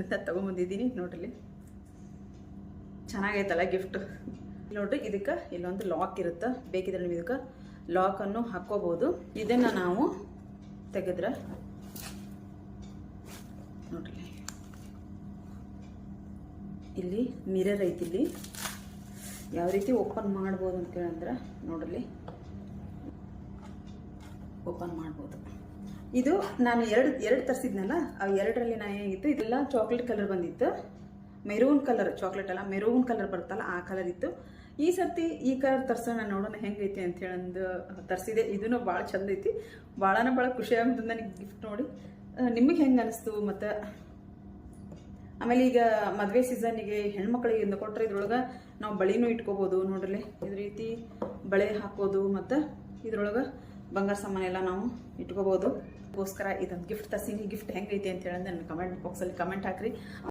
ಅಂತ ತೊಗೊಂಬಂದಿದ್ದೀನಿ ನೋಡ್ರಿ. ಚೆನ್ನಾಗೈತಲ್ಲ ಗಿಫ್ಟ್. ನೋಡ್ರಿ ಇದಕ್ಕೆ ಇಲ್ಲೊಂದು ಲಾಕ್ ಇರುತ್ತೆ, ಬೇಕಿದ್ರೆ ನೀವು ಇದಕ್ಕೆ ಲಾಕನ್ನು ಹಾಕ್ಕೋಬೋದು. ಇದನ್ನು ನಾವು ತೆಗೆದ್ರೆ ನೋಡ್ರಿ ಇಲ್ಲಿ ಮಿರರ್ ಐತಿ. ಇಲ್ಲಿ ಯಾವ ರೀತಿ ಓಪನ್ ಮಾಡ್ಬೋದು ಅಂತ ಕೇಳಂದ್ರೆ ನೋಡ್ರಿ ಓಪನ್ ಮಾಡ್ಬೋದು. ಇದು ನಾನು ಎರಡು ತರಿಸಿದ್ನಲ್ಲ, ಆ ಎರಡರಲ್ಲಿ ನಾನು ಏನಿತ್ತು ಇದೆಲ್ಲ ಚಾಕ್ಲೇಟ್ ಕಲರ್ ಬಂದಿತ್ತು, ಮೆರೂನ್ ಕಲರ್, ಚಾಕ್ಲೇಟ್ ಅಲ್ಲ ಮೆರೂನ್ ಕಲರ್ ಬರುತ್ತಲ್ಲ ಆ ಕಲರ್ ಇತ್ತು. ಈ ಸರ್ತಿ ಈ ಕಲರ್ ತರ್ಸೋಣ ನೋಡೋಣ ಹೆಂಗೈತಿ ಅಂತ ಹೇಳಂದು ತರಿಸಿದೆ. ಇದೂ ಭಾಳ ಚಂದ ಐತಿ, ಭಾಳ ಖುಷಿ ಆಗ್ತದೆ ನನಗೆ ಗಿಫ್ಟ್ ನೋಡಿ. ನಿಮಗೆ ಹೆಂಗೆ ಅನಿಸ್ತು? ಮತ್ತು ಆಮೇಲೆ ಈಗ ಮದುವೆ ಸೀಸನ್ನಿಗೆ ಹೆಣ್ಮಕ್ಳಿಗೆ ಇಂದ ಕೊಟ್ಟರೆ ಇದ್ರೊಳಗೆ ನಾವು ಬಳಿನೂ ಇಟ್ಕೋಬೋದು ನೋಡ್ರಿ. ಇದ್ರ ರೀತಿ ಬಳೆ ಹಾಕೋದು ಮತ್ತು ಇದ್ರೊಳಗೆ ಬಂಗಾರ ಸಾಮಾನೆಲ್ಲ ನಾವು ಇಟ್ಕೋಬೋದು. ಅದಕ್ಕೋಸ್ಕರ ಇದೊಂದು ಗಿಫ್ಟ್ ತರ್ಸೀನಿ. ಗಿಫ್ಟ್ ಹೆಂಗೈತಿ ಅಂತ ಹೇಳಂದ್ರೆ ನನ್ನ ಕಮೆಂಟ್ ಬಾಕ್ಸಲ್ಲಿ ಕಮೆಂಟ್ ಹಾಕ್ರಿ.